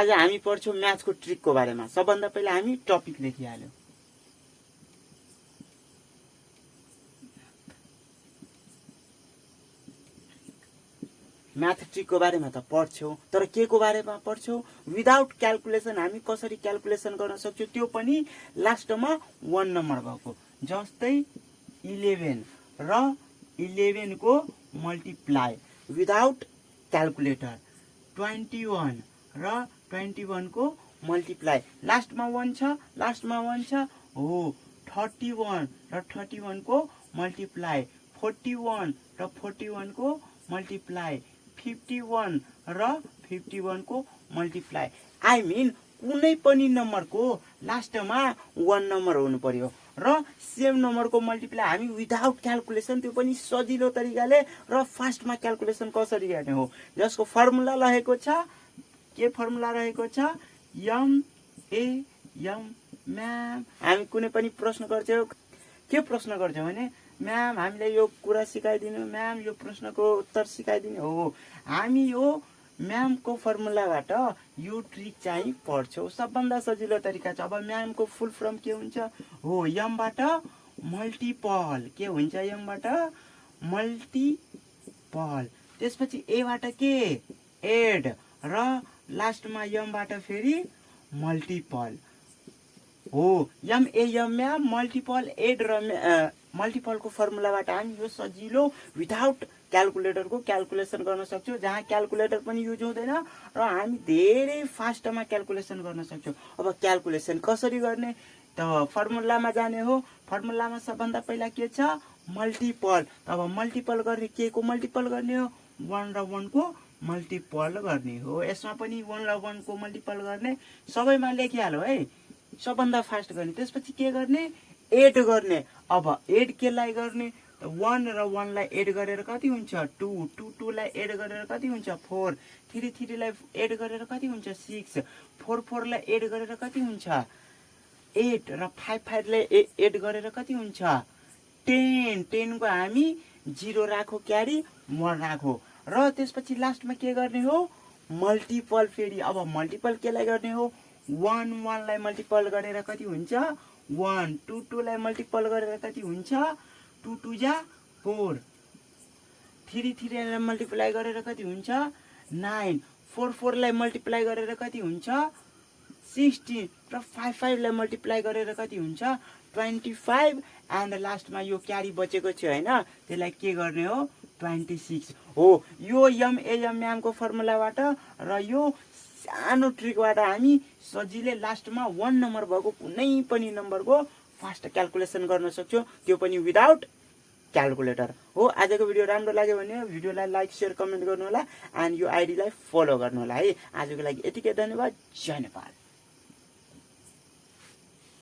आज हामी पढ्छौँ म्याथको ट्रिकको बारेमा। सबभन्दा पहिला हामी टपिक लेखिहाल्यौँ। म्याथ ट्रिकको बारेमा त पढ्छौँ, तर के को बारेमा पढ्छौँ? विदाउट क्यालकुलेसन हामी कसरी क्यालकुलेसन गर्न सक्छौँ, त्यो पनि लास्टमा 1 नम्बर भएको। जस्तै 11 र 11 को मल्टिप्लाई विदाउट क्यालकुलेटर, 21 र 21 को मल्टिप्लाई लास्टमा 1 छ, लास्टमा 1 छ हो। 31 र 31 को मल्टिप्लाई, 41 र 41 को मल्टिप्लाई, 51 र 51 को मल्टिप्लाई। आई मिन कुनै पनि नम्बरको लास्टमा 1 नम्बर हुनु पर्यो र सेम नम्बरको मल्टिप्लाई हामी विदाउट क्यालकुलेसन, त्यो पनि सजिलो तरिकाले र फास्टमा क्यालकुलेसन कसरी गर्ने हो, जसको फर्मुला रहेको छ। के फर्मुला रहेको छ? MAM। हामी कुनै पनि प्रश्न गर्छौँ, के प्रश्न गर्छौँ भने म्याम हामीलाई यो कुरा सिकाइदिनु, म्याम यो प्रश्नको उत्तर सिकाइदिनु हो। हामी यो म्यामको फर्मुलाबाट यो ट्रिक चाहिँ पढ्छौँ। सबभन्दा सजिलो तरिका छ। अब म्यामको फुल फर्म के हुन्छ हो? यमबाट मल्टिपल। के हुन्छ? यमबाट मल्टिपल। त्यसपछि एबाट के? एड र लास्टमा यमबाट फेरि मल्टिपल हो। यम ए यम म्याम मल्टिपल एड र मल्टिपलको फर्मुलाबाट हामी यो सजिलो विदाउट क्यालकुलेटरको क्यालकुलेसन गर्न सक्छौँ, जहाँ क्यालकुलेटर पनि युज हुँदैन र हामी धेरै फास्टमा क्यालकुलेसन गर्न सक्छौँ। अब क्यालकुलेसन कसरी गर्ने त फर्मुलामा जाने हो। फर्मुलामा सबभन्दा पहिला के छ? मल्टिपल। अब मल्टिपल गर्ने, के को मल्टिपल गर्ने हो? 1 र 1 को मल्टिपल गर्ने हो। यसमा पनि 1 र 1 को मल्टिपल गर्ने, सबैमा लेखिहाल्यो है, सबभन्दा फास्ट गर्ने। त्यसपछि के गर्ने? एड गर्ने। अब एड केलाई गर्ने? 1 र 1 लाई एड गरेर कति हुन्छ? 2, 2 लाई एड गरेर कति हुन्छ? 4, 3 लाई एड गरेर कति हुन्छ? 6, 4 लाई एड गरेर कति हुन्छ? 8 र 5 लाई एड गरेर कति हुन्छ? 10। 10 को हामी 0 राखो, क्यारी 1 राखो र त्यसपछि लास्टमा के गर्ने हो? मल्टिपल फेरि। अब मल्टिपल केलाई गर्ने हो? 1 लाई मल्टिपल गरेर कति हुन्छ? 1, 2 लाई मल्टिपल गरेर कति हुन्छ? 2 जा 4, 3 लाई मल्टिप्लाई गरेर कति हुन्छ? 9, 4 लाई मल्टिप्लाई गरेर कति हुन्छ? 16 र 5 लाई मल्टिप्लाई गरेर कति हुन्छ? 25 एन्ड लास्टमा यो क्यारी बचेको छ हैन, त्यसलाई के गर्ने हो? 26 हो। यो यम ए यम म्यामको फर्मुलाबाट र यो सानो ट्रिकबाट हामी सजिलै लास्टमा 1 नम्बर भएको कुनै पनि नम्बरको फास्ट क्यालकुलेसन गर्न सक्छौँ, त्यो पनि विदाउट क्यालकुलेटर हो। आजको भिडियो राम्रो लाग्यो भने भिडियोलाई लाइक शेयर कमेन्ट गर्नु होला एन्ड यो आइडीलाई फलो गर्नु होला है। आजको लागि यतिकै, धन्यवाद। जय नेपाल।